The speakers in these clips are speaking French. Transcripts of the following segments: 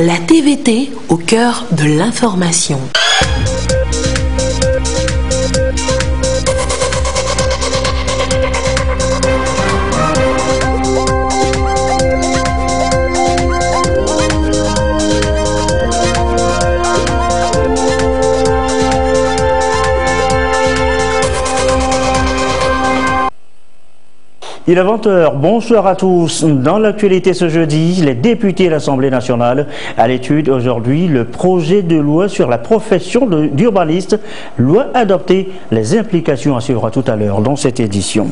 La TVT au cœur de l'information. Il est 20h, bonsoir à tous. Dans l'actualité ce jeudi, les députés de l'Assemblée nationale à l'étude aujourd'hui le projet de loi sur la profession d'urbaniste, loi adoptée, les implications à suivre tout à l'heure dans cette édition.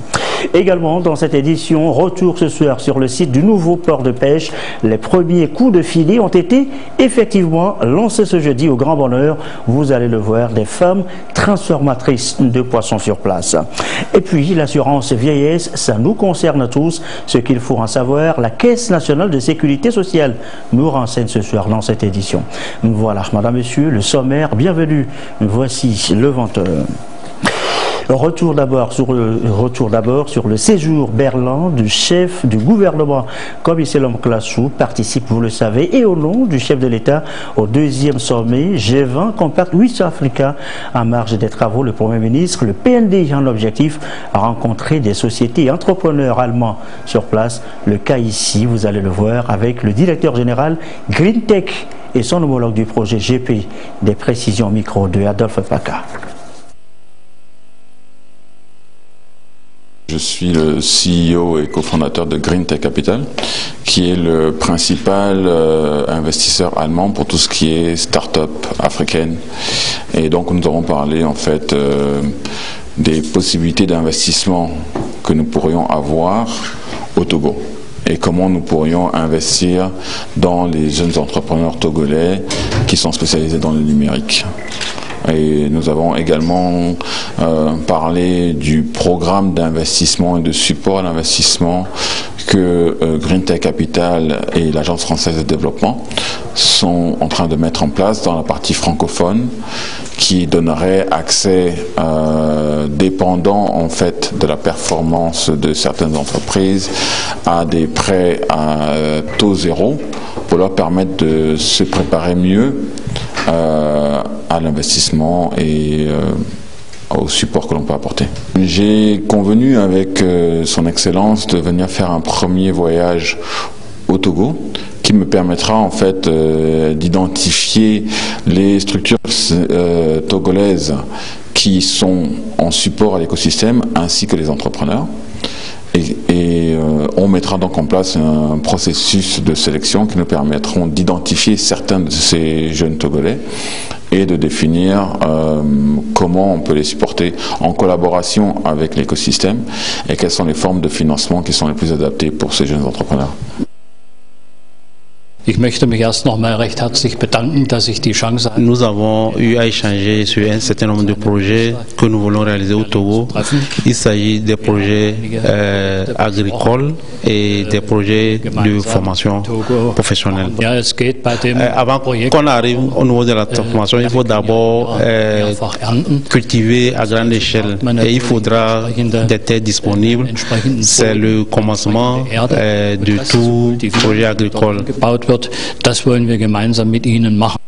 Également dans cette édition, retour ce soir sur le site du nouveau port de pêche. Les premiers coups de filet ont été effectivement lancés ce jeudi au grand bonheur. Vous allez le voir, des femmes transformatrices de poissons sur place. Et puis l'assurance vieillesse, ça nous concerne tous. Ce qu'il faut en savoir, la Caisse nationale de sécurité sociale nous renseigne ce soir dans cette édition. Voilà, madame, monsieur, le sommaire, bienvenue. Voici le 20h. Retour d'abord sur le séjour berlin du chef du gouvernement, commissaire Classou, participe, vous le savez, et au nom du chef de l'État au deuxième sommet G20 Compact West Africa. En marge des travaux, le Premier ministre, le PND, a l'objectif à rencontrer des sociétés et entrepreneurs allemands sur place. Le cas ici, vous allez le voir, avec le directeur général Green Tech et son homologue du projet GP. Des précisions micro de Adolphe Paca. Je suis le CEO et cofondateur de Green Tech Capital, qui est le principal investisseur allemand pour tout ce qui est start-up africaine. Et donc nous avons parlé en fait des possibilités d'investissement que nous pourrions avoir au Togo et comment nous pourrions investir dans les jeunes entrepreneurs togolais qui sont spécialisés dans le numérique. Et nous avons également parlé du programme d'investissement et de support à l'investissement que Green Tech Capital et l'Agence française de développement sont en train de mettre en place dans la partie francophone, qui donnerait accès dépendant en fait de la performance de certaines entreprises à des prêts à taux zéro pour leur permettre de se préparer mieux à l'investissement et au support que l'on peut apporter. J'ai convenu avec son Excellence de venir faire un premier voyage au Togo qui me permettra en fait d'identifier les structures togolaises qui sont en support à l'écosystème ainsi que les entrepreneurs. Et on mettra donc en place un processus de sélection qui nous permettront d'identifier certains de ces jeunes Togolais et de définir comment on peut les supporter en collaboration avec l'écosystème et quelles sont les formes de financement qui sont les plus adaptées pour ces jeunes entrepreneurs. Nous avons eu à échanger sur un certain nombre de projets que nous voulons réaliser au Togo. Il s'agit des projets agricoles et des projets de formation professionnelle. Avant qu'on arrive au niveau de la formation, il faut d'abord cultiver à grande échelle et il faudra des terres disponibles. C'est le commencement de tout projet agricole. Das wollen wir gemeinsam mit Ihnen machen.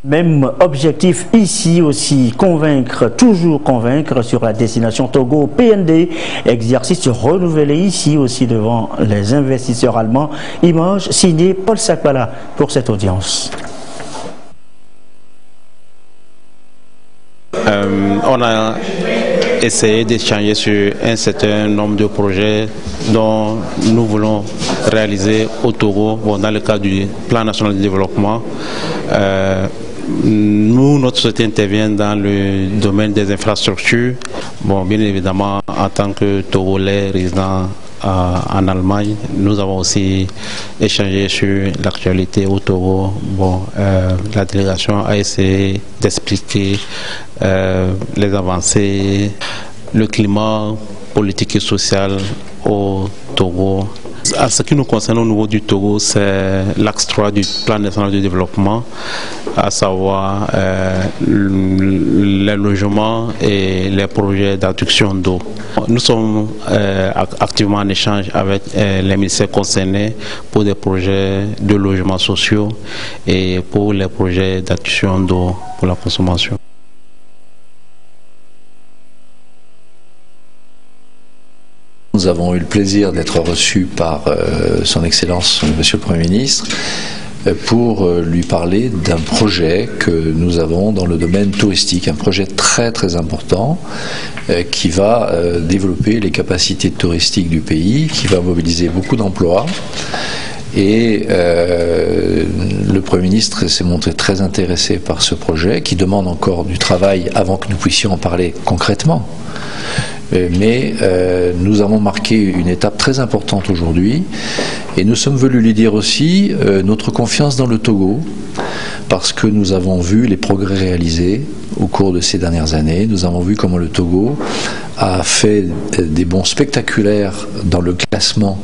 Même objectif ici aussi, toujours convaincre sur la destination Togo PND, exercice renouvelé ici aussi devant les investisseurs allemands. Image signée Paul Sakpala pour cette audience. On a essayé d'échanger sur un certain nombre de projets dont nous voulons réaliser au Togo dans le cadre du plan national de développement. Notre société intervient dans le domaine des infrastructures. Bien évidemment, en tant que Togolais résidant en Allemagne, nous avons aussi échangé sur l'actualité au Togo. La délégation a essayé d'expliquer les avancées, le climat politique et social au Togo. à ce qui nous concerne au niveau du Togo, c'est l'axe 3 du plan national de développement, à savoir les logements et les projets d'adduction d'eau. Nous sommes activement en échange avec les ministères concernés pour des projets de logements sociaux et pour les projets d'adduction d'eau pour la consommation. Nous avons eu le plaisir d'être reçus par son Excellence, Monsieur le Premier ministre, pour lui parler d'un projet que nous avons dans le domaine touristique, un projet très très important qui va développer les capacités touristiques du pays, qui va mobiliser beaucoup d'emplois. Et le Premier ministre s'est montré très intéressé par ce projet, qui demande encore du travail avant que nous puissions en parler concrètement. Mais nous avons marqué une étape très importante aujourd'hui et nous sommes venus lui dire aussi notre confiance dans le Togo, parce que nous avons vu les progrès réalisés au cours de ces dernières années. Nous avons vu comment le Togo a fait des bonds spectaculaires dans le classement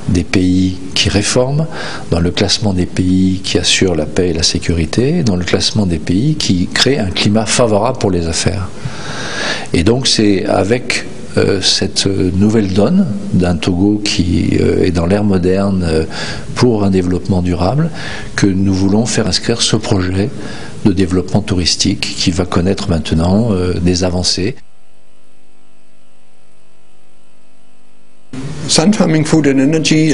des pays qui réforment, dans le classement des pays qui assurent la paix et la sécurité, dans le classement des pays qui créent un climat favorable pour les affaires. Et donc c'est avec cette nouvelle donne d'un Togo qui est dans l'ère moderne pour un développement durable que nous voulons faire inscrire ce projet de développement touristique qui va connaître maintenant des avancées. Sun Farming Food and Energy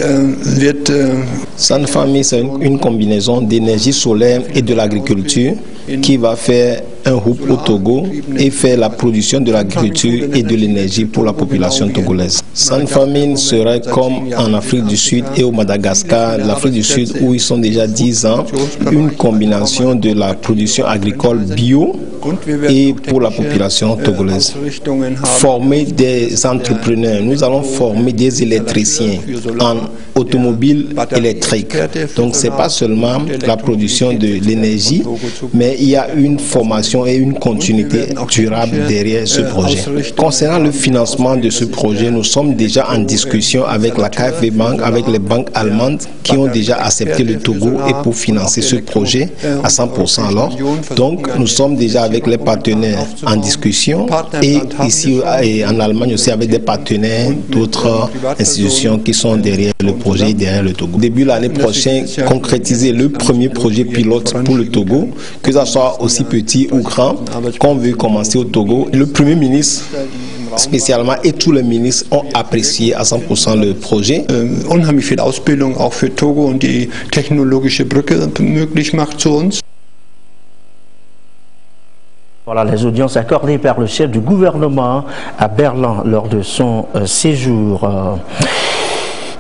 Sun Farming, c'est une combinaison d'énergie solaire et de l'agriculture qui va faire un hub au Togo et faire la production de l'agriculture et de l'énergie pour la population togolaise. Sun Farming serait comme en Afrique du Sud et au Madagascar, l'Afrique du Sud où ils sont déjà 10 ans, une combination de la production agricole bio et pour la population togolaise. Former des entrepreneurs, nous allons former des électriciens en automobile électrique. Donc c'est pas seulement la production de l'énergie, mais il y a une formation et une continuité durable derrière ce projet. Concernant le financement de ce projet, nous sommes déjà en discussion avec la KfW Bank, avec les banques allemandes qui ont déjà accepté le Togo et pour financer ce projet à 100% alors. Donc nous sommes déjà avec les partenaires en discussion et ici et en Allemagne aussi avec des partenaires d'autres institutions qui sont derrière le projet, derrière le Togo. Début l'année prochaine, concrétiser le premier projet pilote pour le Togo, que ça soit aussi petit ou grand, qu'on veut commencer au Togo. Le Premier ministre spécialement et tous les ministres ont apprécié à 100% le projet. Unheimlich viel Ausbildung auch für Togo und die technologische Brücke möglich macht zu uns. Voilà les audiences accordées par le chef du gouvernement à Berlin lors de son séjour.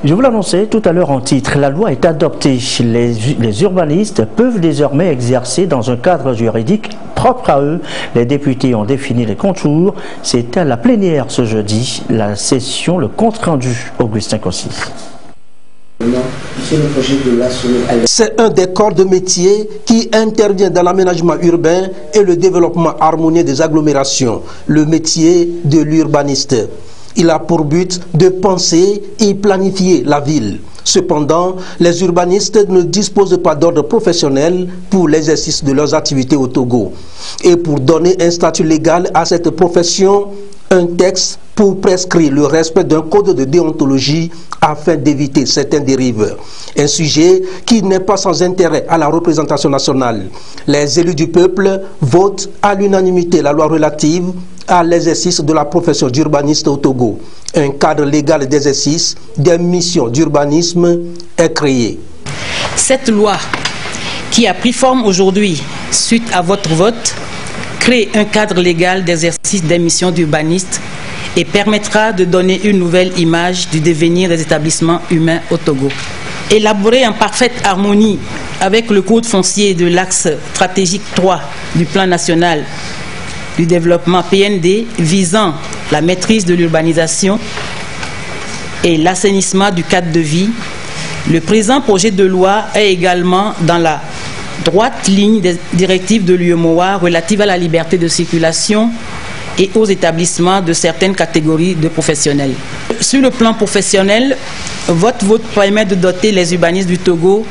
Je vous l'annonçais tout à l'heure en titre, la loi est adoptée. Les urbanistes peuvent désormais exercer dans un cadre juridique propre à eux. Les députés ont défini les contours. C'était à la plénière ce jeudi, la session, le compte rendu. Augustin Cossi. C'est un des corps de métier qui intervient dans l'aménagement urbain et le développement harmonieux des agglomérations, le métier de l'urbaniste. Il a pour but de penser et planifier la ville. Cependant, les urbanistes ne disposent pas d'ordre professionnel pour l'exercice de leurs activités au Togo. Et pour donner un statut légal à cette profession, un texte pour prescrire le respect d'un code de déontologie afin d'éviter certaines dérives. Un sujet qui n'est pas sans intérêt à la représentation nationale. Les élus du peuple votent à l'unanimité la loi relative à l'exercice de la profession d'urbaniste au Togo. Un cadre légal d'exercice des missions d'urbanisme est créé. Cette loi qui a pris forme aujourd'hui suite à votre vote crée un cadre légal d'exercice des missions d'urbanistes et permettra de donner une nouvelle image du devenir des établissements humains au Togo. Élaboré en parfaite harmonie avec le code foncier de l'axe stratégique 3 du plan national du développement PND visant la maîtrise de l'urbanisation et l'assainissement du cadre de vie, le présent projet de loi est également dans la droite ligne des directives de l'UEMOA relatives à la liberté de circulation et aux établissements de certaines catégories de professionnels. Sur le plan professionnel, votre vote permet de doter les urbanistes du Togo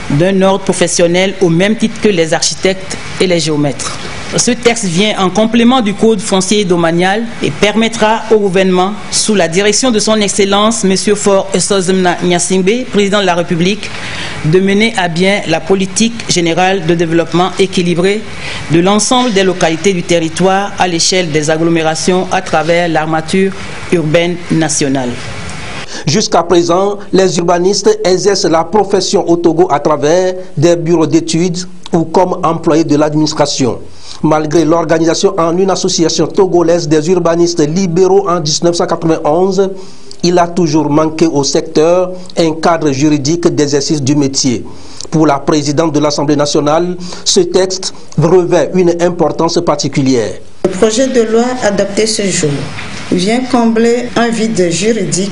d'un ordre professionnel au même titre que les architectes et les géomètres. Ce texte vient en complément du Code foncier domanial et permettra au gouvernement, sous la direction de son Excellence M. Faure Essozimna Gnassingbé, président de la République, de mener à bien la politique générale de développement équilibré de l'ensemble des localités du territoire à l'échelle des agglomérations à travers l'armature urbaine nationale. Jusqu'à présent, les urbanistes exercent la profession au Togo à travers des bureaux d'études ou comme employés de l'administration. Malgré l'organisation en une association togolaise des urbanistes libéraux en 1991, il a toujours manqué au secteur un cadre juridique d'exercice du métier. Pour la présidente de l'Assemblée nationale, ce texte revêt une importance particulière. Le projet de loi adopté ce jour vient combler un vide juridique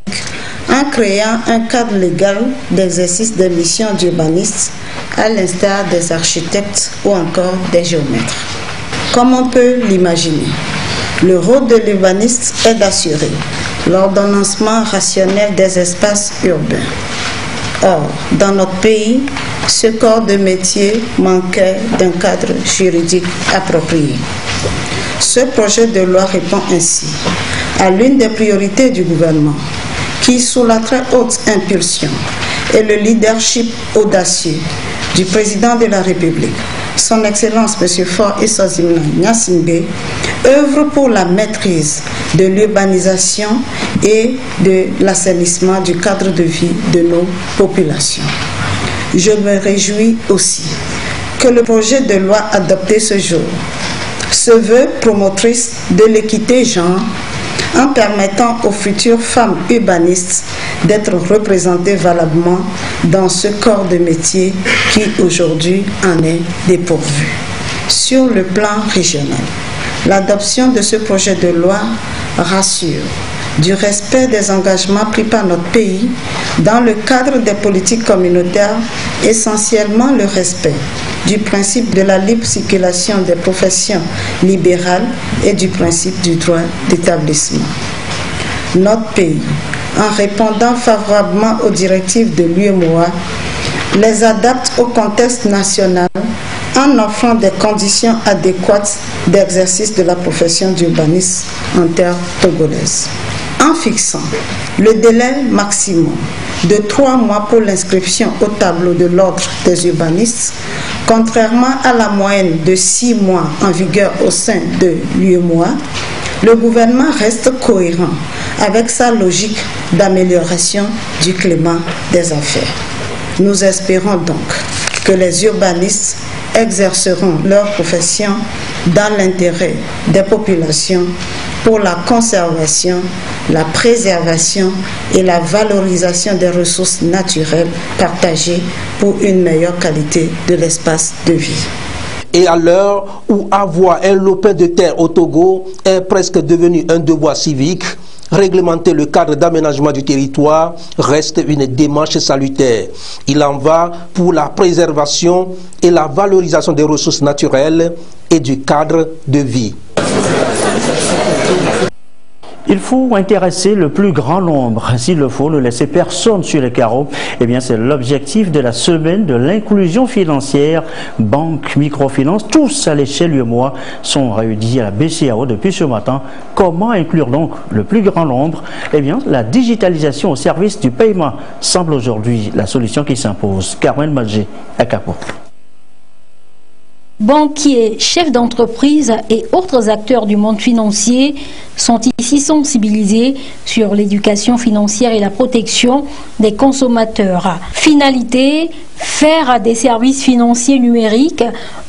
en créant un cadre légal d'exercice des missions d'urbanistes à l'instar des architectes ou encore des géomètres. Comme on peut l'imaginer, le rôle de l'urbaniste est d'assurer l'ordonnancement rationnel des espaces urbains. Or, dans notre pays, ce corps de métier manquait d'un cadre juridique approprié. Ce projet de loi répond ainsi à l'une des priorités du gouvernement, qui, sous la très haute impulsion et le leadership audacieux du président de la République, son Excellence M. Faure Essozimna Gnassingbé, œuvre pour la maîtrise de l'urbanisation et de l'assainissement du cadre de vie de nos populations. Je me réjouis aussi que le projet de loi adopté ce jour se veut promotrice de l'équité genre en permettant aux futures femmes urbanistes d'être représentées valablement dans ce corps de métier qui aujourd'hui en est dépourvu. Sur le plan régional, l'adoption de ce projet de loi rassure du respect des engagements pris par notre pays dans le cadre des politiques communautaires, essentiellement le respect du principe de la libre circulation des professions libérales et du principe du droit d'établissement. Notre pays, en répondant favorablement aux directives de l'UEMOA, les adapte au contexte national en offrant des conditions adéquates d'exercice de la profession d'urbaniste en terre togolaise. En fixant le délai maximum de 3 mois pour l'inscription au tableau de l'ordre des urbanistes, contrairement à la moyenne de 6 mois en vigueur au sein de l'UEMOA, le gouvernement reste cohérent avec sa logique d'amélioration du climat des affaires. Nous espérons donc que les urbanistes exerceront leur profession dans l'intérêt des populations pour la conservation, la préservation et la valorisation des ressources naturelles partagées pour une meilleure qualité de l'espace de vie. Et à l'heure où avoir un lopin de terre au Togo est presque devenu un devoir civique, réglementer le cadre d'aménagement du territoire reste une démarche salutaire. Il en va pour la préservation et la valorisation des ressources naturelles et du cadre de vie. Il faut intéresser le plus grand nombre. S'il le faut, ne laisser personne sur les carreaux. Eh bien, c'est l'objectif de la semaine de l'inclusion financière, banque, microfinance. Tous à l'échelle UEMOA sont réunis à la BCEAO depuis ce matin. Comment inclure donc le plus grand nombre? Eh bien, la digitalisation au service du paiement semble aujourd'hui la solution qui s'impose. Carmen Madjé à Capo. Banquiers, chefs d'entreprise et autres acteurs du monde financier sont ici sensibilisés sur l'éducation financière et la protection des consommateurs. Finalité, faire des services financiers numériques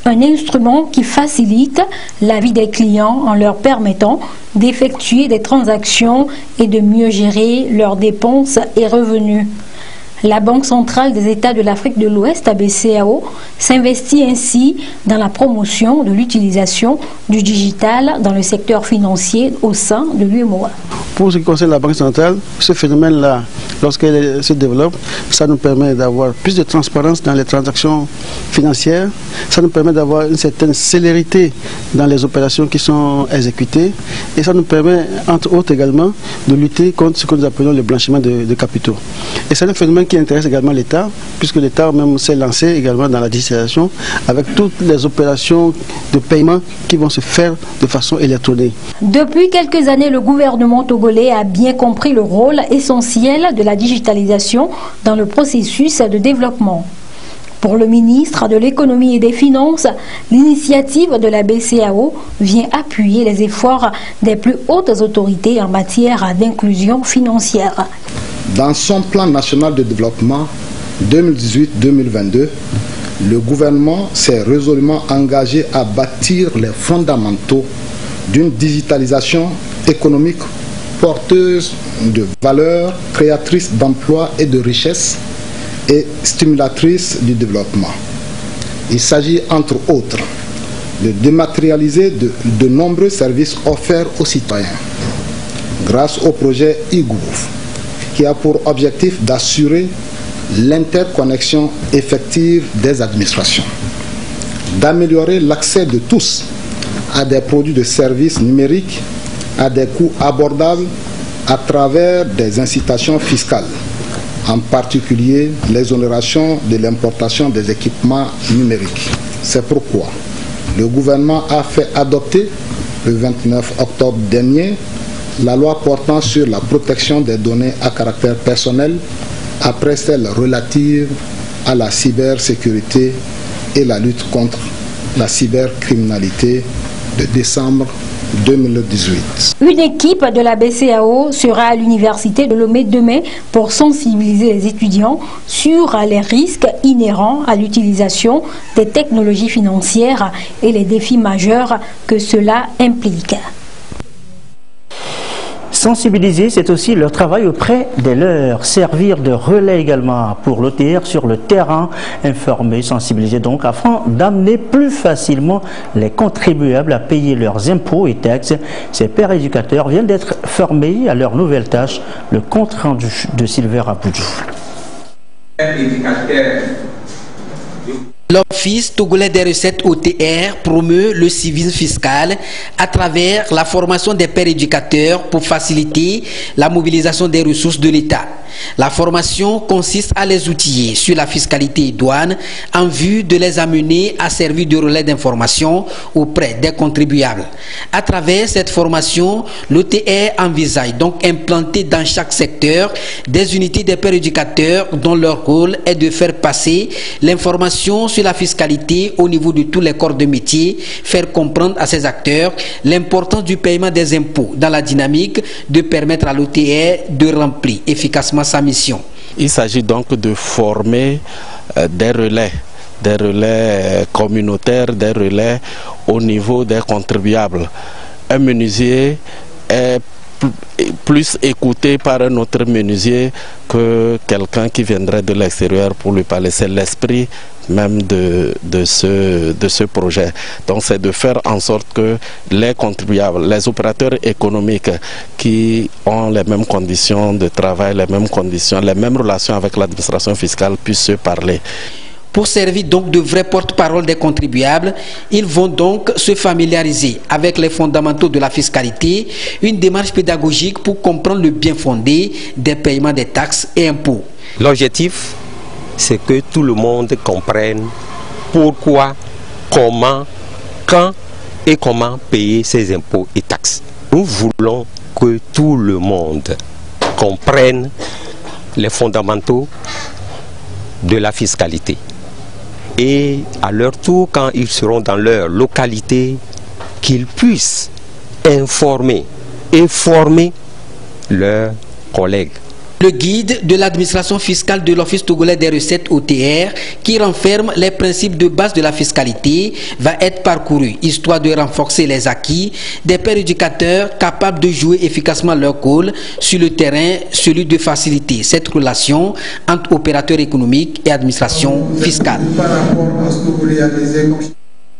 un instrument qui facilite la vie des clients en leur permettant d'effectuer des transactions et de mieux gérer leurs dépenses et revenus. La Banque centrale des États de l'Afrique de l'Ouest, BCEAO, s'investit ainsi dans la promotion de l'utilisation du digital dans le secteur financier au sein de l'UEMOA. Pour ce qui concerne la Banque centrale, ce phénomène-là, lorsqu'elle se développe, ça nous permet d'avoir plus de transparence dans les transactions financières, ça nous permet d'avoir une certaine célérité dans les opérations qui sont exécutées et ça nous permet, entre autres également, de lutter contre ce que nous appelons le blanchiment de capitaux. Et c'est un phénomène qui intéresse également l'État, puisque l'État même s'est lancé également dans la digitalisation avec toutes les opérations de paiement qui vont se faire de façon électronique. Depuis quelques années, le gouvernement togolais a bien compris le rôle essentiel de la digitalisation dans le processus de développement. Pour le ministre de l'économie et des finances, l'initiative de la BCEAO vient appuyer les efforts des plus hautes autorités en matière d'inclusion financière. Dans son plan national de développement 2018-2022, le gouvernement s'est résolument engagé à bâtir les fondamentaux d'une digitalisation économique porteuse de valeur, créatrice d'emplois et de richesses et stimulatrice du développement. Il s'agit entre autres de dématérialiser de nombreux services offerts aux citoyens grâce au projet e-Gouv, qui a pour objectif d'assurer l'interconnexion effective des administrations, d'améliorer l'accès de tous à des produits de services numériques à des coûts abordables à travers des incitations fiscales, en particulier l'exonération de l'importation des équipements numériques. C'est pourquoi le gouvernement a fait adopter le 29 octobre dernier la loi portant sur la protection des données à caractère personnel après celle relative à la cybersécurité et la lutte contre la cybercriminalité de décembre 2018. Une équipe de la BCEAO sera à l'université de Lomé demain pour sensibiliser les étudiants sur les risques inhérents à l'utilisation des technologies financières et les défis majeurs que cela implique. Sensibiliser, c'est aussi leur travail auprès des leurs. Servir de relais également pour l'OTR sur le terrain. Informer, sensibiliser donc afin d'amener plus facilement les contribuables à payer leurs impôts et taxes. Ces pères éducateurs viennent d'être formés à leur nouvelle tâche. Le compte rendu de Sylvain Rapoudjou. L'Office togolais des recettes OTR promeut le civisme fiscal à travers la formation des pères éducateurs pour faciliter la mobilisation des ressources de l'État. La formation consiste à les outiller sur la fiscalité et douane en vue de les amener à servir de relais d'information auprès des contribuables. À travers cette formation, l'OTR envisage donc implanter dans chaque secteur des unités des pères éducateurs dont leur rôle est de faire passer l'information sur la fiscalité au niveau de tous les corps de métier, faire comprendre à ces acteurs l'importance du paiement des impôts dans la dynamique de permettre à l'OTR de remplir efficacement sa mission. Il s'agit donc de former des relais communautaires, des relais au niveau des contribuables. Un menuisier est plus écouté par un autre menuisier que quelqu'un qui viendrait de l'extérieur pour lui parler. C'est l'esprit même de ce projet. Donc c'est de faire en sorte que les contribuables, les opérateurs économiques qui ont les mêmes conditions de travail, les mêmes conditions, les mêmes relations avec l'administration fiscale puissent se parler. Pour servir donc de vrais porte-parole des contribuables, ils vont donc se familiariser avec les fondamentaux de la fiscalité, une démarche pédagogique pour comprendre le bien fondé des paiements des taxes et impôts. L'objectif, c'est que tout le monde comprenne pourquoi, comment, quand et comment payer ses impôts et taxes. Nous voulons que tout le monde comprenne les fondamentaux de la fiscalité. Et à leur tour, quand ils seront dans leur localité, qu'ils puissent informer et former leurs collègues Le guide de l'administration fiscale de l'Office togolais des recettes OTR, qui renferme les principes de base de la fiscalité, va être parcouru, histoire de renforcer les acquis des pères éducateurs capables de jouer efficacement leur rôle sur le terrain, celui de faciliter cette relation entre opérateurs économiques et administration fiscale.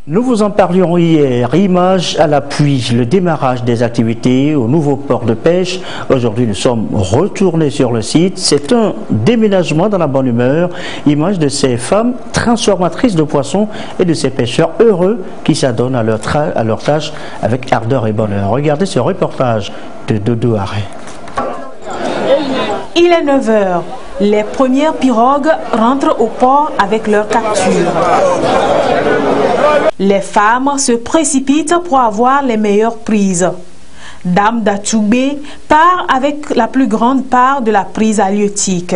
Nous vous en parlions hier, image à l'appui, le démarrage des activités au nouveau port de pêche. Aujourd'hui, nous sommes retournés sur le site. C'est un déménagement dans la bonne humeur. Image de ces femmes transformatrices de poissons et de ces pêcheurs heureux qui s'adonnent à leur tâche avec ardeur et bonheur. Regardez ce reportage de Dodo Arrêt. Il est 9 h. Les premières pirogues rentrent au port avec leur capture. Les femmes se précipitent pour avoir les meilleures prises. Dame d'Atoubé part avec la plus grande part de la prise halieutique.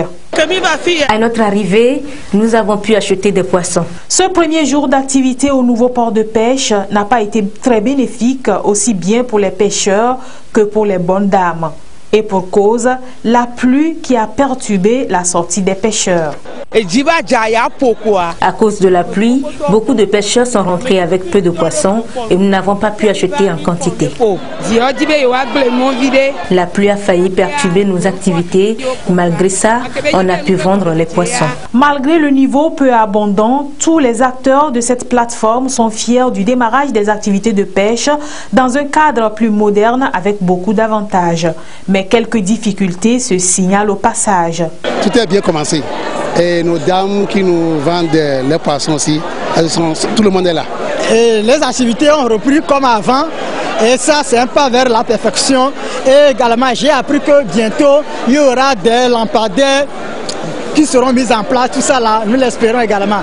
À notre arrivée, nous avons pu acheter des poissons. Ce premier jour d'activité au nouveau port de pêche n'a pas été très bénéfique, aussi bien pour les pêcheurs que pour les bonnes dames. Et pour cause, la pluie qui a perturbé la sortie des pêcheurs. À cause de la pluie, beaucoup de pêcheurs sont rentrés avec peu de poissons et nous n'avons pas pu acheter en quantité. La pluie a failli perturber nos activités. Malgré ça, on a pu vendre les poissons. Malgré le niveau peu abondant, tous les acteurs de cette plateforme sont fiers du démarrage des activités de pêche dans un cadre plus moderne avec beaucoup d'avantages. Mais quelques difficultés se signalent au passage. Tout est bien commencé. Et nos dames qui nous vendent les poissons aussi, tout le monde est là. Et les activités ont repris comme avant. Et ça, c'est un pas vers la perfection. Et également, j'ai appris que bientôt, il y aura des lampadaires qui seront mis en place. Tout ça là, nous l'espérons également.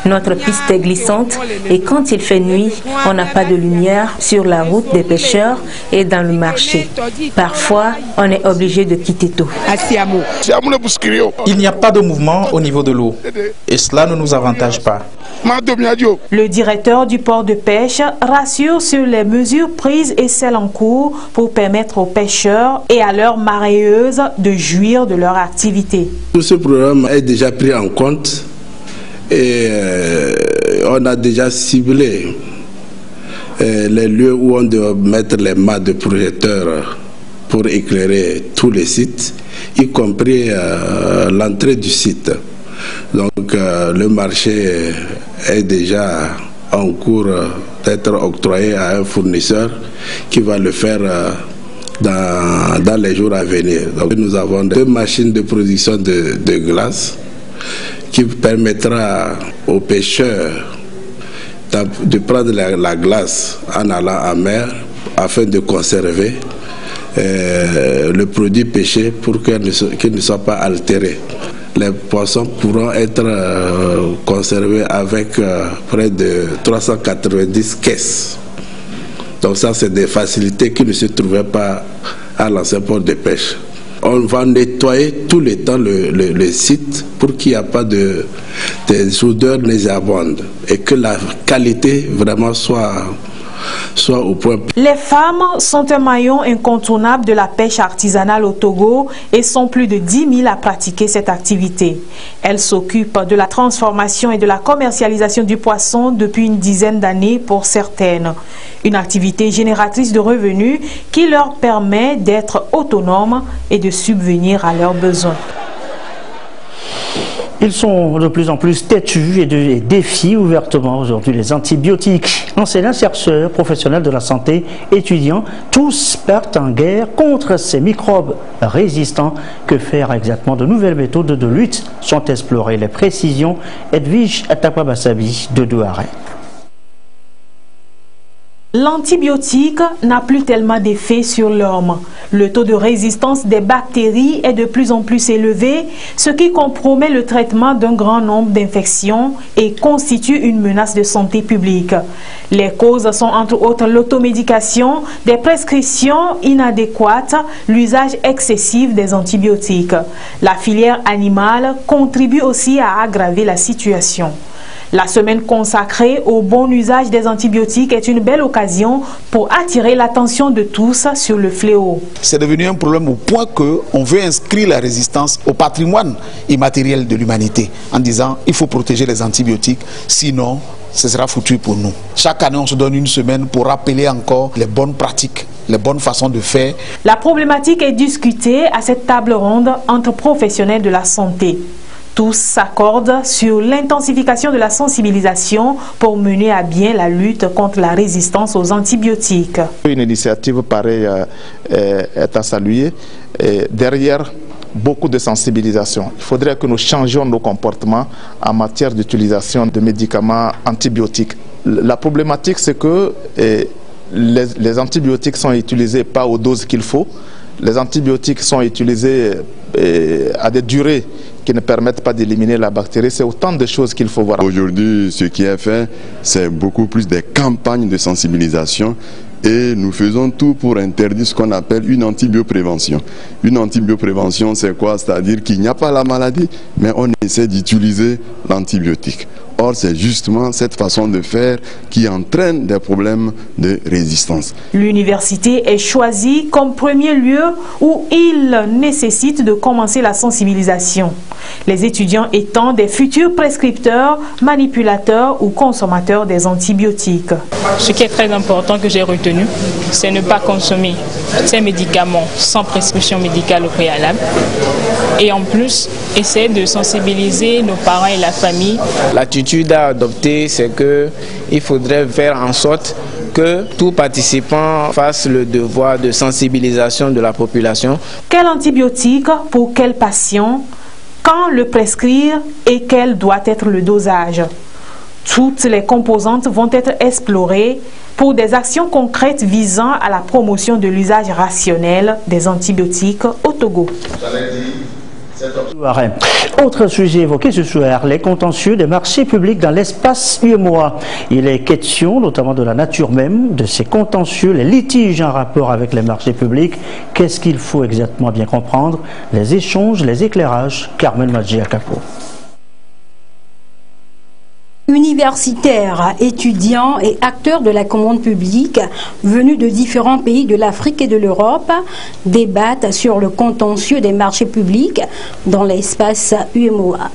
Notre piste est glissante et quand il fait nuit, on n'a pas de lumière sur la route des pêcheurs et dans le marché. Parfois, on est obligé de quitter tôt. Il n'y a pas de mouvement au niveau de l'eau et cela ne nous avantage pas. Le directeur du port de pêche rassure sur les mesures prises et celles en cours pour permettre aux pêcheurs et à leurs mareyeuses de jouir de leur activité. Tout ce programme est déjà pris en compte. Et on a déjà ciblé les lieux où on doit mettre les mâts de projecteurs pour éclairer tous les sites, y compris l'entrée du site. Donc le marché est déjà en cours d'être octroyé à un fournisseur qui va le faire dans les jours à venir. Donc nous avons 2 machines de production de glace qui permettra aux pêcheurs de prendre la glace en allant en mer afin de conserver le produit pêché pour qu'il ne soit pas altéré. Les poissons pourront être conservés avec près de 390 caisses. Donc ça, c'est des facilités qui ne se trouvaient pas à l'ancien port de pêche. On va nettoyer tout le temps le site pour qu'il n'y ait pas de odeurs nauséabondes et que la qualité vraiment soit au point. Les femmes sont un maillon incontournable de la pêche artisanale au Togo et sont plus de 10 000 à pratiquer cette activité. Elles s'occupent de la transformation et de la commercialisation du poisson depuis une dizaine d'années pour certaines. Une activité génératrice de revenus qui leur permet d'être autonomes et de subvenir à leurs besoins. Ils sont de plus en plus têtus et défient ouvertement aujourd'hui les antibiotiques. Enseignants, chercheurs, professionnels de la santé, étudiants, tous partent en guerre contre ces microbes résistants. Que faire exactement? De nouvelles méthodes de lutte sont explorées. Les précisions, Edwige Atakwabasabi de Douaré. L'antibiotique n'a plus tellement d'effet sur l'homme. Le taux de résistance des bactéries est de plus en plus élevé, ce qui compromet le traitement d'un grand nombre d'infections et constitue une menace de santé publique. Les causes sont entre autres l'automédication, des prescriptions inadéquates, l'usage excessif des antibiotiques. La filière animale contribue aussi à aggraver la situation. La semaine consacrée au bon usage des antibiotiques est une belle occasion pour attirer l'attention de tous sur le fléau. C'est devenu un problème au point qu'on veut inscrire la résistance au patrimoine immatériel de l'humanité en disant il faut protéger les antibiotiques, sinon ce sera foutu pour nous. Chaque année, on se donne une semaine pour rappeler encore les bonnes pratiques, les bonnes façons de faire. La problématique est discutée à cette table ronde entre professionnels de la santé. Tous s'accordent sur l'intensification de la sensibilisation pour mener à bien la lutte contre la résistance aux antibiotiques. Une initiative pareille est à saluer. Et derrière beaucoup de sensibilisation, il faudrait que nous changions nos comportements en matière d'utilisation de médicaments antibiotiques. La problématique, c'est que les antibiotiques sont utilisés pas aux doses qu'il faut. Les antibiotiques sont utilisés à des durées qui ne permettent pas d'éliminer la bactérie. C'est autant de choses qu'il faut voir. Aujourd'hui, ce qui est fait, c'est beaucoup plus des campagnes de sensibilisation et nous faisons tout pour interdire ce qu'on appelle une antibioprévention. Une antibioprévention, c'est quoi? C'est-à-dire qu'il n'y a pas la maladie, mais on essaie d'utiliser l'antibiotique. Or, c'est justement cette façon de faire qui entraîne des problèmes de résistance. L'université est choisie comme premier lieu où il nécessite de commencer la sensibilisation. Les étudiants étant des futurs prescripteurs, manipulateurs ou consommateurs des antibiotiques. Ce qui est très important que j'ai retenu, c'est ne pas consommer ces médicaments sans prescription médicale au préalable. Et en plus, essayer de sensibiliser nos parents et la famille. L'attitude à adopter, c'est qu'il faudrait faire en sorte que tout participant fasse le devoir de sensibilisation de la population. Quel antibiotique pour quel patient? Quand le prescrire et quel doit être le dosage? Toutes les composantes vont être explorées pour des actions concrètes visant à la promotion de l'usage rationnel des antibiotiques au Togo. Autre sujet évoqué ce soir, les contentieux des marchés publics dans l'espace UEMOA. Il est question notamment de la nature même de ces contentieux, les litiges en rapport avec les marchés publics. Qu'est-ce qu'il faut exactement bien comprendre? Les échanges, les éclairages. Carmen Madjiakapo. Universitaires, étudiants et acteurs de la commande publique venus de différents pays de l'Afrique et de l'Europe débattent sur le contentieux des marchés publics dans l'espace UEMOA.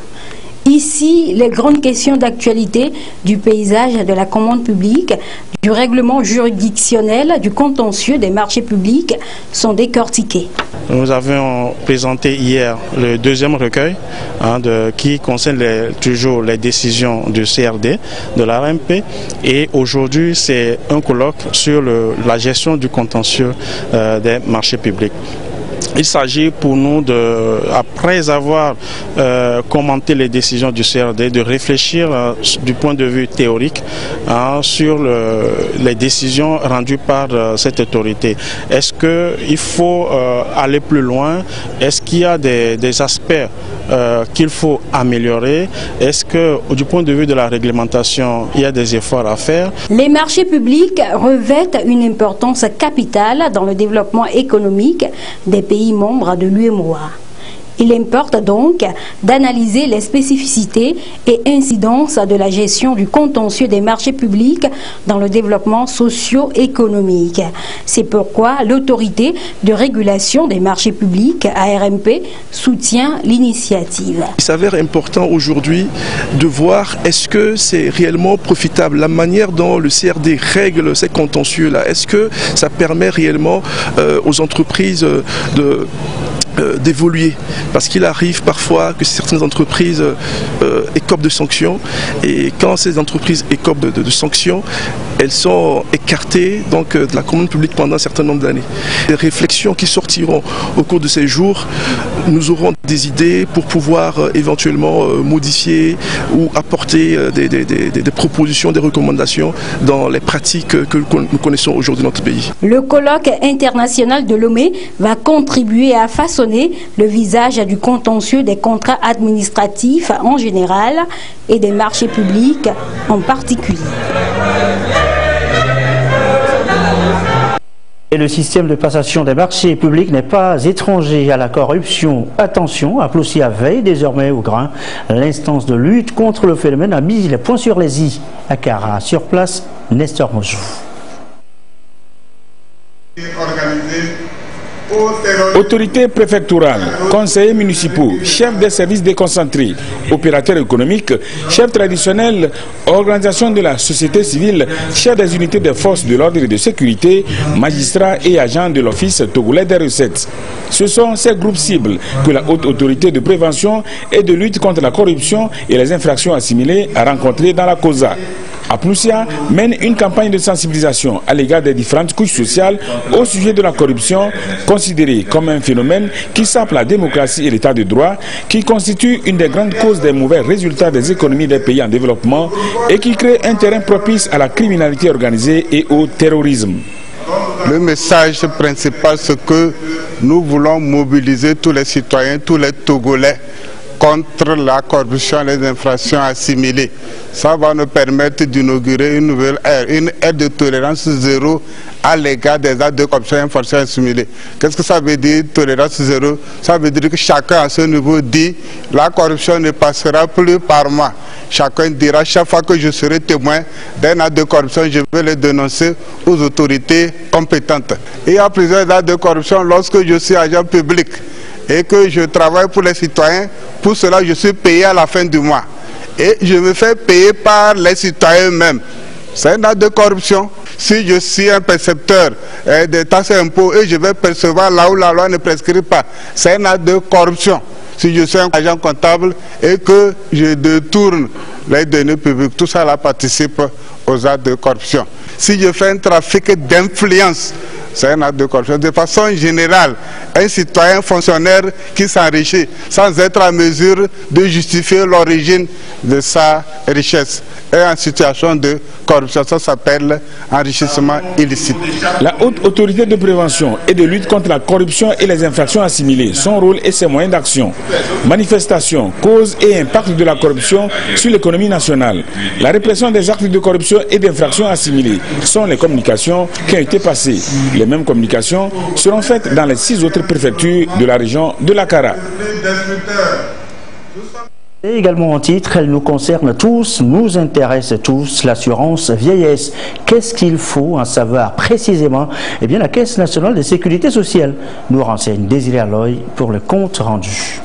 Ici, les grandes questions d'actualité du paysage de la commande publique, du règlement juridictionnel, du contentieux des marchés publics sont décortiquées. Nous avons présenté hier le deuxième recueil qui concerne toujours les décisions du CRD, de la RMP, et aujourd'hui c'est un colloque sur la gestion du contentieux des marchés publics. Il s'agit pour nous, après avoir commenté les décisions du CRD, de réfléchir du point de vue théorique sur les décisions rendues par cette autorité. Est-ce qu'il faut aller plus loin? Est-ce qu'il y a des aspects qu'il faut améliorer? Est-ce que du point de vue de la réglementation, il y a des efforts à faire? Les marchés publics revêtent une importance capitale dans le développement économique des pays membres de l'UEMOA. Il importe donc d'analyser les spécificités et incidences de la gestion du contentieux des marchés publics dans le développement socio-économique. C'est pourquoi l'autorité de régulation des marchés publics, ARMP, soutient l'initiative. Il s'avère important aujourd'hui de voir est-ce que c'est réellement profitable, la manière dont le CRD règle ces contentieux-là. Est-ce que ça permet réellement aux entreprises d'évoluer, parce qu'il arrive parfois que certaines entreprises écopent de sanctions, et quand ces entreprises écopent de sanctions, elles sont écartées donc, de la commande publique pendant un certain nombre d'années. Les réflexions qui sortiront au cours de ces jours, nous aurons des idées pour pouvoir éventuellement modifier ou apporter des propositions, des recommandations dans les pratiques que nous connaissons aujourd'hui dans notre pays. Le colloque international de Lomé va contribuer à façonner le visage du contentieux des contrats administratifs en général et des marchés publics en particulier. Et le système de passation des marchés publics n'est pas étranger à la corruption. Attention, Aploussia veille désormais au grain. L'instance de lutte contre le phénomène a mis les points sur les i. À Kara, sur place, Nestor Mojou. Autorités préfectorales, conseillers municipaux, chefs des services déconcentrés, opérateurs économiques, chefs traditionnels, organisations de la société civile, chefs des unités des forces de l'ordre et de sécurité, magistrats et agents de l'Office togolais des recettes. Ce sont ces groupes cibles que la haute autorité de prévention et de lutte contre la corruption et les infractions assimilées a rencontrés dans la COSA. Aploussia mène une campagne de sensibilisation à l'égard des différentes couches sociales au sujet de la corruption, considérée comme un phénomène qui sape la démocratie et l'état de droit, qui constitue une des grandes causes des mauvais résultats des économies des pays en développement et qui crée un terrain propice à la criminalité organisée et au terrorisme. Le message principal, c'est que nous voulons mobiliser tous les citoyens, tous les Togolais contre la corruption et les infractions assimilées. Ça va nous permettre d'inaugurer une nouvelle ère, une ère de tolérance zéro à l'égard des actes de corruption et infractions assimilées. Qu'est-ce que ça veut dire, tolérance zéro? Ça veut dire que chacun à ce niveau dit la corruption ne passera plus par moi. Chacun dira chaque fois que je serai témoin d'un acte de corruption, je vais le dénoncer aux autorités compétentes. Il y a plusieurs actes de corruption lorsque je suis agent public et que je travaille pour les citoyens. Pour cela, je suis payé à la fin du mois. Et je me fais payer par les citoyens eux-mêmes. C'est un acte de corruption. Si je suis un percepteur des taxes et impôts et je vais percevoir là où la loi ne prescrit pas, c'est un acte de corruption. Si je suis un agent comptable et que je détourne les données publiques, tout ça là participe aux actes de corruption. Si je fais un trafic d'influence, c'est un acte de corruption. De façon générale, un citoyen fonctionnaire qui s'enrichit sans être en mesure de justifier l'origine de sa richesse est en situation de corruption. Ça s'appelle enrichissement illicite. La haute autorité de prévention et de lutte contre la corruption et les infractions assimilées, son rôle et ses moyens d'action. Manifestations, causes et impacts de la corruption sur l'économie nationale. La répression des actes de corruption et d'infractions assimilées sont les communications qui ont été passées. Les mêmes communications seront faites dans les 6 autres préfectures de la région de la Kara. Et également en titre, elle nous concerne tous, nous intéresse tous, l'assurance vieillesse. Qu'est-ce qu'il faut en savoir précisément? Eh bien, la Caisse nationale de sécurité sociale nous renseigne. Désiré Aloy pour le compte rendu.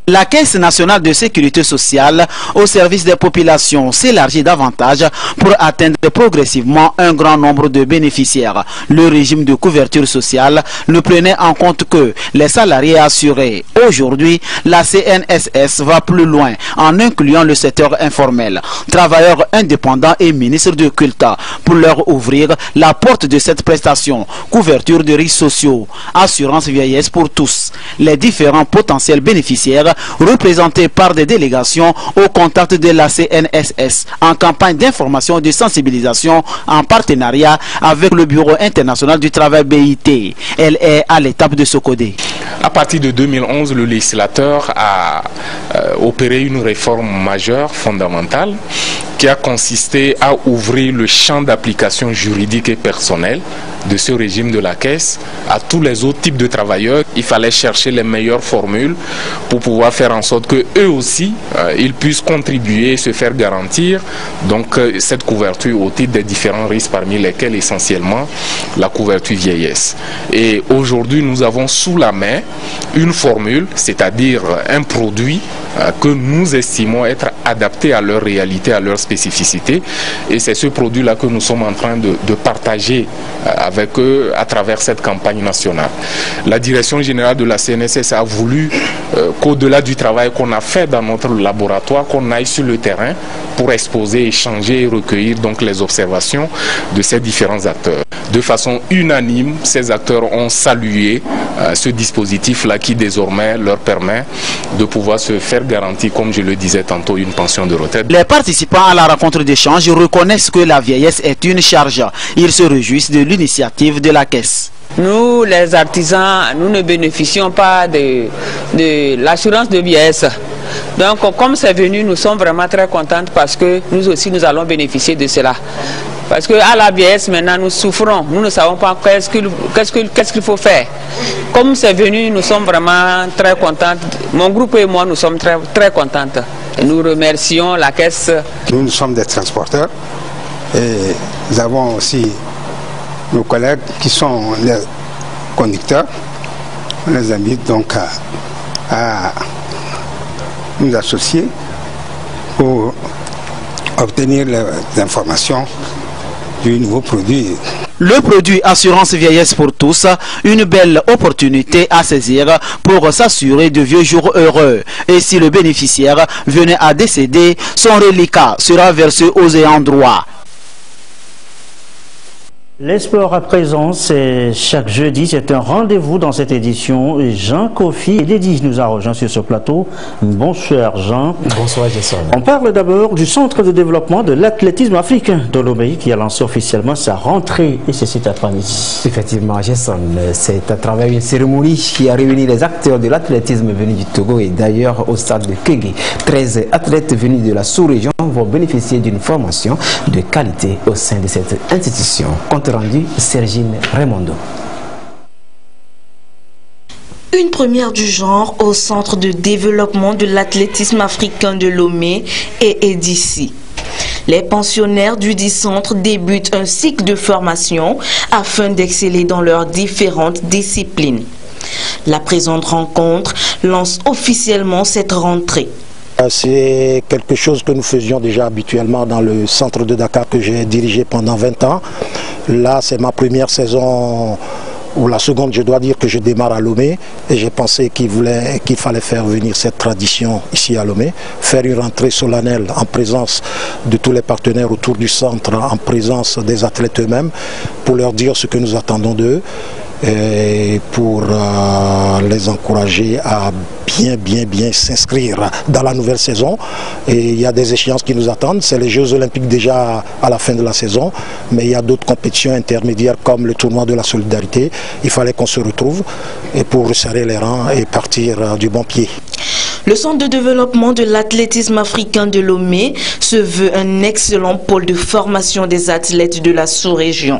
La Caisse nationale de sécurité sociale au service des populations s'élargit davantage pour atteindre progressivement un grand nombre de bénéficiaires. Le régime de couverture sociale ne prenait en compte que les salariés assurés. Aujourd'hui, la CNSS va plus loin en incluant le secteur informel, travailleurs indépendants et ministres de culte pour leur ouvrir la porte de cette prestation. Couverture de risques sociaux, assurance vieillesse pour tous. Les différents potentiels bénéficiaires représentés par des délégations au contact de la CNSS en campagne d'information et de sensibilisation en partenariat avec le Bureau international du travail BIT. Elle est à l'étape de Sokodé. À partir de 2011, le législateur a opéré une réforme majeure, fondamentale, qui a consisté à ouvrir le champ d'application juridique et personnel de ce régime de la Caisse à tous les autres types de travailleurs. Il fallait chercher les meilleures formules pour pouvoir faire en sorte que eux aussi, ils puissent contribuer et se faire garantir donc cette couverture au titre des différents risques, parmi lesquels essentiellement la couverture vieillesse. Et aujourd'hui, nous avons sous la main une formule, c'est-à-dire un produit que nous estimons être adapté à leur réalité, à leur spécificité. Et c'est ce produit-là que nous sommes en train de partager avec eux à travers cette campagne nationale. La direction générale de la CNSS a voulu qu'au-delà du travail qu'on a fait dans notre laboratoire, qu'on aille sur le terrain pour exposer, échanger et recueillir donc les observations de ces différents acteurs. De façon unanime, ces acteurs ont salué ce dispositif-là qui désormais leur permet de pouvoir se faire garantir, comme je le disais tantôt, une pension de retraite. Les participants à la rencontre d'échange reconnaissent que la vieillesse est une charge. Ils se réjouissent de l'initiative de la Caisse. Nous, les artisans, nous ne bénéficions pas de l'assurance de vieillesse. Donc, comme c'est venu, nous sommes vraiment très contents parce que nous aussi, nous allons bénéficier de cela. Parce qu'à la vieillesse, maintenant, nous souffrons. Nous ne savons pas qu'est-ce qu'il faut faire. Comme c'est venu, nous sommes vraiment très contentes. Mon groupe et moi, nous sommes très, très contentes. Et nous remercions la caisse. Nous sommes des transporteurs et nous avons aussi nos collègues qui sont les conducteurs. On les invite donc à nous associer pour obtenir les informations du nouveau produit. Le produit Assurance Vieillesse pour tous, une belle opportunité à saisir pour s'assurer de vieux jours heureux. Et si le bénéficiaire venait à décéder, son reliquat sera versé aux ayants droit. Les sports à présent, c'est chaque jeudi, c'est un rendez-vous dans cette édition. Jean Kofi et Lady nous a rejoint sur ce plateau. Bonsoir Jean. Bonsoir Jason. On parle d'abord du Centre de développement de l'athlétisme africain de Lomé qui a lancé officiellement sa rentrée et c'est cet après-midi. Effectivement Jason, c'est à travers une cérémonie qui a réuni les acteurs de l'athlétisme venus du Togo et d'ailleurs au stade de Kégué. 13 athlètes venus de la sous-région vont bénéficier d'une formation de qualité au sein de cette institution. Rendu Sergine Raimondo. Une première du genre au Centre de développement de l'athlétisme africain de Lomé et d'ici. Les pensionnaires du dit centre débutent un cycle de formation afin d'exceller dans leurs différentes disciplines. La présente rencontre lance officiellement cette rentrée. C'est quelque chose que nous faisions déjà habituellement dans le centre de Dakar que j'ai dirigé pendant 20 ans. Là, c'est ma première saison, ou la seconde, je dois dire, que je démarre à Lomé. Et j'ai pensé qu'il fallait faire venir cette tradition ici à Lomé, faire une rentrée solennelle en présence de tous les partenaires autour du centre, en présence des athlètes eux-mêmes, pour leur dire ce que nous attendons d'eux. Et pour les encourager à bien s'inscrire dans la nouvelle saison. Et il y a des échéances qui nous attendent, c'est les Jeux Olympiques déjà à la fin de la saison, mais il y a d'autres compétitions intermédiaires comme le tournoi de la solidarité. Il fallait qu'on se retrouve et pour resserrer les rangs et partir du bon pied. Le Centre de développement de l'athlétisme africain de Lomé se veut un excellent pôle de formation des athlètes de la sous-région.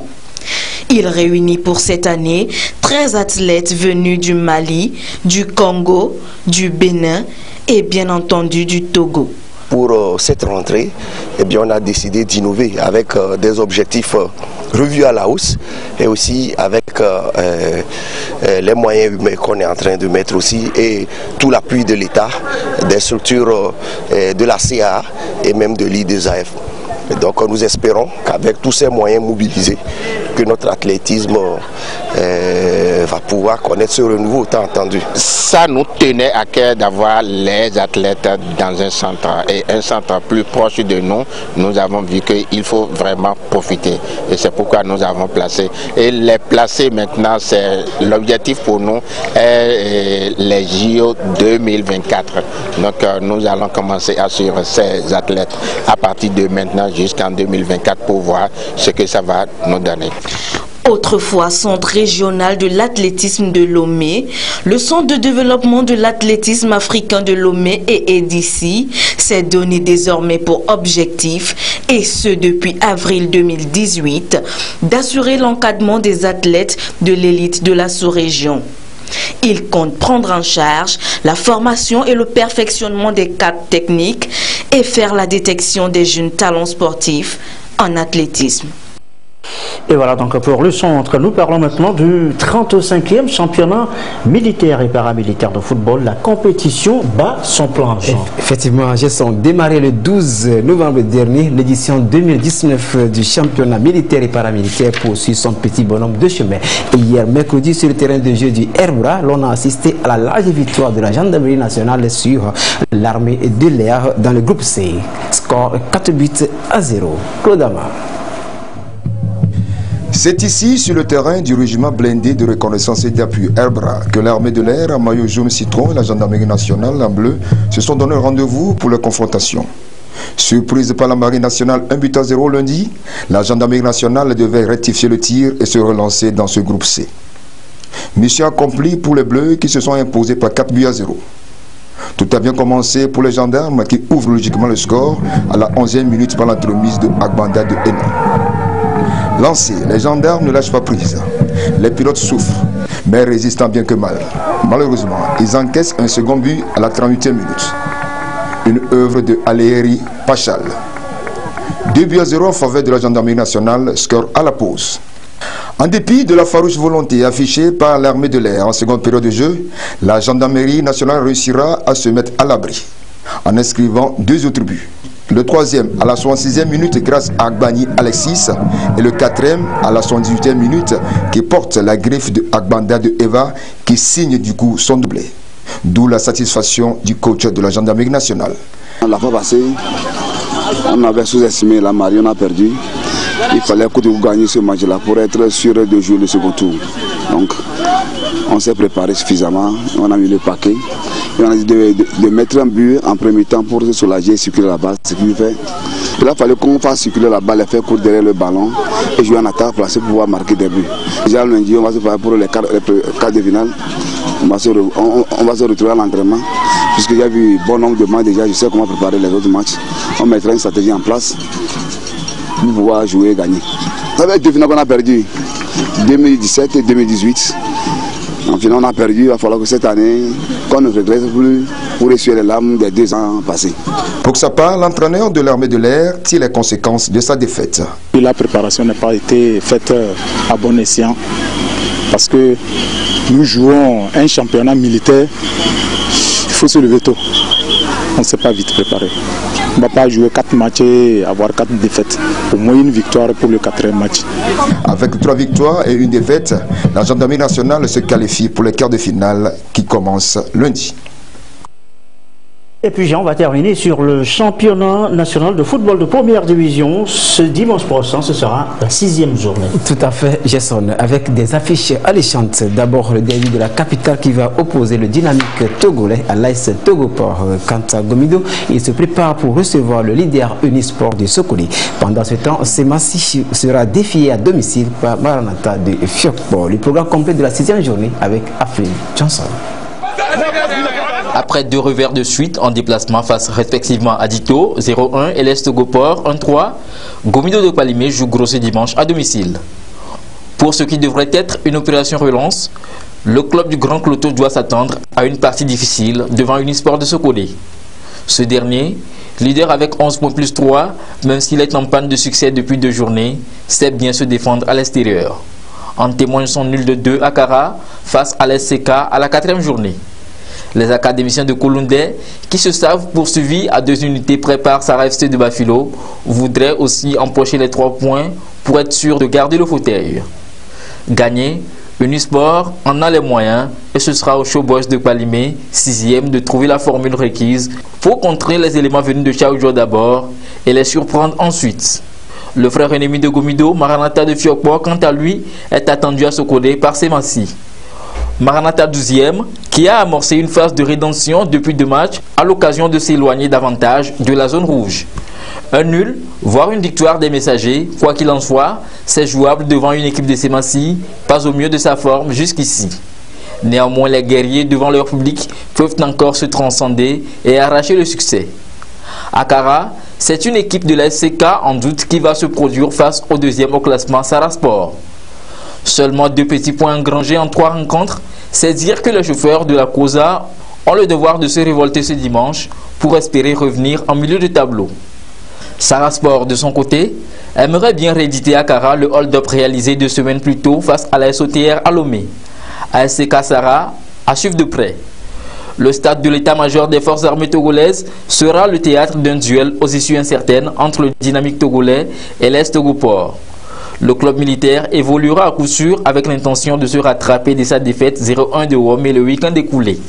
Il réunit pour cette année 13 athlètes venus du Mali, du Congo, du Bénin et bien entendu du Togo. Pour cette rentrée, eh bien, on a décidé d'innover avec des objectifs revus à la hausse et aussi avec les moyens humains qu'on est en train de mettre aussi et tout l'appui de l'État, des structures de la CA et même de l'IDESAF. Donc nous espérons qu'avec tous ces moyens mobilisés, que notre athlétisme va pouvoir connaître ce renouveau tant entendu. Ça nous tenait à cœur d'avoir les athlètes dans un centre et un centre plus proche de nous. Nous avons vu qu'il faut vraiment profiter et c'est pourquoi nous avons placé. Et les placer maintenant, c'est l'objectif pour nous est les JO 2024. Donc nous allons commencer à suivre ces athlètes à partir de maintenant jusqu'en 2024 pour voir ce que ça va nous donner. Autrefois centre régional de l'athlétisme de Lomé, le centre de développement de l'athlétisme africain de Lomé et d'ici s'est donné désormais pour objectif, et ce depuis avril 2018, d'assurer l'encadrement des athlètes de l'élite de la sous-région. Il compte prendre en charge la formation et le perfectionnement des cadres techniques et faire la détection des jeunes talents sportifs en athlétisme. Et voilà donc pour le centre. Nous parlons maintenant du 35e championnat militaire et paramilitaire de football. La compétition bat son plein. Effectivement, j'ai démarré le 12 novembre dernier. L'édition 2019 du championnat militaire et paramilitaire poursuit son petit bonhomme de chemin. Et hier, mercredi, sur le terrain de jeu du Herbra, l'on a assisté à la large victoire de la gendarmerie nationale sur l'armée de l'air dans le groupe C. Score 4-0. Claude Amar. C'est ici, sur le terrain du régiment blindé de reconnaissance et d'appui Herbra, que l'armée de l'air en maillot jaune citron et la gendarmerie nationale en bleu se sont donné rendez-vous pour la confrontation. Surprise par la marine nationale 1-0 lundi, la gendarmerie nationale devait rectifier le tir et se relancer dans ce groupe C. Mission accomplie pour les bleus qui se sont imposés par 4-0. Tout a bien commencé pour les gendarmes qui ouvrent logiquement le score à la 11e minute par l'entremise de Agbanda de Hénin. Lancés, les gendarmes ne lâchent pas prise. Les pilotes souffrent, mais résistent tant bien que mal. Malheureusement, ils encaissent un second but à la 38e minute. Une œuvre de Aléheri Pachal. 2-0 en faveur de la gendarmerie nationale, score à la pause. En dépit de la farouche volonté affichée par l'armée de l'air en seconde période de jeu, la gendarmerie nationale réussira à se mettre à l'abri en inscrivant 2 autres buts. Le 3e à la 66e minute grâce à Agbani Alexis et le 4e à la 78e minute qui porte la griffe de Agbanda de Eva qui signe du coup son doublé. D'où la satisfaction du coach de la gendarmerie nationale. La fois passée, on avait sous-estimé la marée, on a perdu. Il fallait que vous gagniez ce match-là pour être sûr de jouer le second tour. Donc, on s'est préparé suffisamment, on a mis le paquet. Et on a dit de mettre un but en premier temps pour se soulager et circuler la balle, ce qu'il fait. Il a fallu qu'on fasse circuler la balle et faire court derrière le ballon et jouer en attaque placé pour pouvoir marquer des buts. Déjà lundi, on va se faire pour les quarts de finale. On va se retrouver à l'entraînement. Puisqu'il y a eu bon nombre de matchs déjà, je sais comment préparer les autres matchs. On mettra une stratégie en place pour pouvoir jouer et gagner. Ça va être 2 finales qu'on a perdu, 2017 et 2018. En final, on a perdu, il va falloir que cette année, qu'on ne regrette plus pour essuyer les larmes des 2 ans passés. Pour sa part, l'entraîneur de l'armée de l'air tire les conséquences de sa défaite. La préparation n'a pas été faite à bon escient parce que nous jouons un championnat militaire, il faut se lever tôt. On ne s'est pas vite préparé. On ne va pas jouer 4 matchs et avoir 4 défaites. Au moins une victoire pour le 4e match. Avec 3 victoires et 1 défaite, la gendarmerie nationale se qualifie pour les quarts de finale qui commencent lundi. Et puis on va terminer sur le championnat national de football de première division. Ce dimanche prochain, ce sera la 6e journée. Tout à fait, Jason, avec des affiches alléchantes. D'abord le derby de la capitale qui va opposer le dynamique togolais à l'AS Togoport. Quant à Gomido, il se prépare pour recevoir le leader Unisport de Sokoli. Pendant ce temps, Semassi sera défié à domicile par Maranatha de Fiokpo. Le programme complet de la 6e journée avec Aflin Johnson. Après 2 revers de suite en déplacement face respectivement à Dito 0-1 et l'Est Togoport 1-3, Gomido de Palimé joue gros ce dimanche à domicile. Pour ce qui devrait être une opération relance, le club du Grand Cloto doit s'attendre à une partie difficile devant Unisport de Sokolé. Ce dernier, leader avec 11 points plus 3, même s'il est en panne de succès depuis 2 journées, sait bien se défendre à l'extérieur. En témoigne son nul de 2 à Kara face à l'SCK à la 4e journée. Les académiciens de Coloundais, qui se savent poursuivis à 2 unités près par Sarah FC de Bafilo, voudraient aussi empocher les 3 points pour être sûr de garder le fauteuil. Gagner, Unisport en a les moyens et ce sera au Show Boys de Palimé, 6e, de trouver la formule requise pour contrer les éléments venus de Chaoudjo d'abord et les surprendre ensuite. Le frère ennemi de Gomido, Maranatha de Fiokpo, quant à lui, est attendu à Sokodé par Semassi. Maranatha 12e, qui a amorcé une phase de rédemption depuis 2 matchs à l'occasion de s'éloigner davantage de la zone rouge. Un nul, voire une victoire des messagers, quoi qu'il en soit, c'est jouable devant une équipe de Semassi, pas au mieux de sa forme jusqu'ici. Néanmoins, les guerriers devant leur public peuvent encore se transcender et arracher le succès. Akara, c'est une équipe de la SCK en doute qui va se produire face au 2e au classement Sarasport. Seulement 2 petits points engrangés en 3 rencontres, c'est dire que les chauffeurs de la Cosa ont le devoir de se révolter ce dimanche pour espérer revenir en milieu de tableau. Sarasport, de son côté, aimerait bien rééditer à Kara le hold-up réalisé 2 semaines plus tôt face à la SOTR à Lomé. ASC Sara à suivre de près. Le stade de l'état-major des forces armées togolaises sera le théâtre d'un duel aux issues incertaines entre le dynamique togolais et l'Est Togoport. Le club militaire évoluera à coup sûr avec l'intention de se rattraper de sa défaite 0-1 de Womé le week-end écoulé.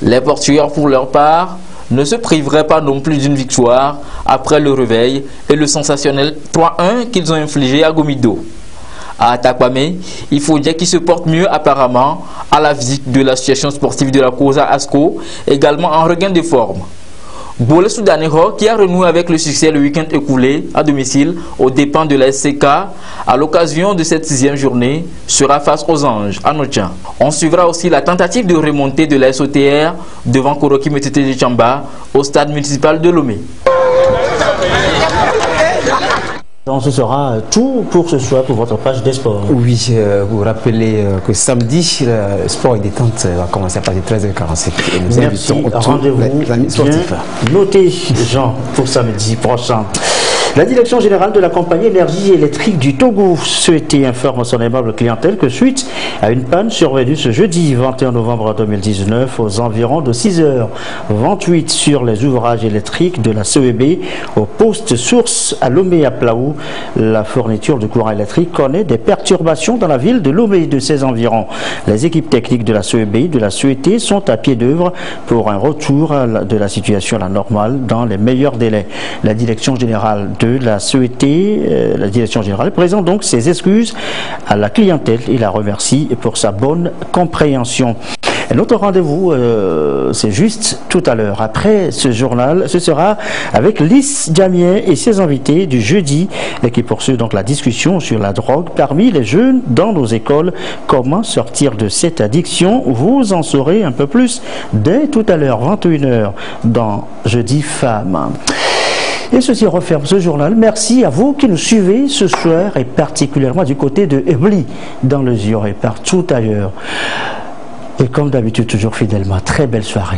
Les portuaires, pour leur part, ne se priveraient pas non plus d'une victoire après le réveil et le sensationnel 3-1 qu'ils ont infligé à Gomido. À Atakwame, il faut dire qu'il se porte mieux apparemment à la visite de l'association sportive de la Cosa ASCO, également en regain de forme. Bolé Soudaneho, qui a renoué avec le succès le week-end écoulé à domicile aux dépens de la SCK à l'occasion de cette 6e journée, sera face aux Anges à Notcha. On suivra aussi la tentative de remontée de la SOTR devant Koroki Metete de Chamba au stade municipal de Lomé. Donc ce sera tout pour ce soir pour votre page des sports. Oui, vous rappelez que samedi, le sport et détente va commencer à partir de 13h45. Et nous merci, rendez-vous bien noté, Jean, pour samedi prochain. La direction générale de la compagnie énergie électrique du Togo souhaitait informer son aimable clientèle que suite à une panne survenue ce jeudi 21 novembre 2019 aux environs de 6h28 sur les ouvrages électriques de la CEB au poste source à Lomé à Plaou, la fourniture de courant électrique connaît des perturbations dans la ville de Lomé et de ses environs. Les équipes techniques de la CEB et de la CET sont à pied d'œuvre pour un retour de la situation à la normale dans les meilleurs délais. La direction générale de la CET, la direction générale, présente donc ses excuses à la clientèle et la remercie pour sa bonne compréhension. Et notre rendez-vous, c'est juste tout à l'heure. Après ce journal, ce sera avec Lys Jamien et ses invités du jeudi, qui poursuivent donc la discussion sur la drogue parmi les jeunes dans nos écoles. Comment sortir de cette addiction? Vous en saurez un peu plus dès tout à l'heure, 21h, dans Jeudi Femmes. Et ceci referme ce journal. Merci à vous qui nous suivez ce soir et particulièrement du côté de Ebli, dans le Zior et partout ailleurs. Et comme d'habitude, toujours fidèlement, très belle soirée.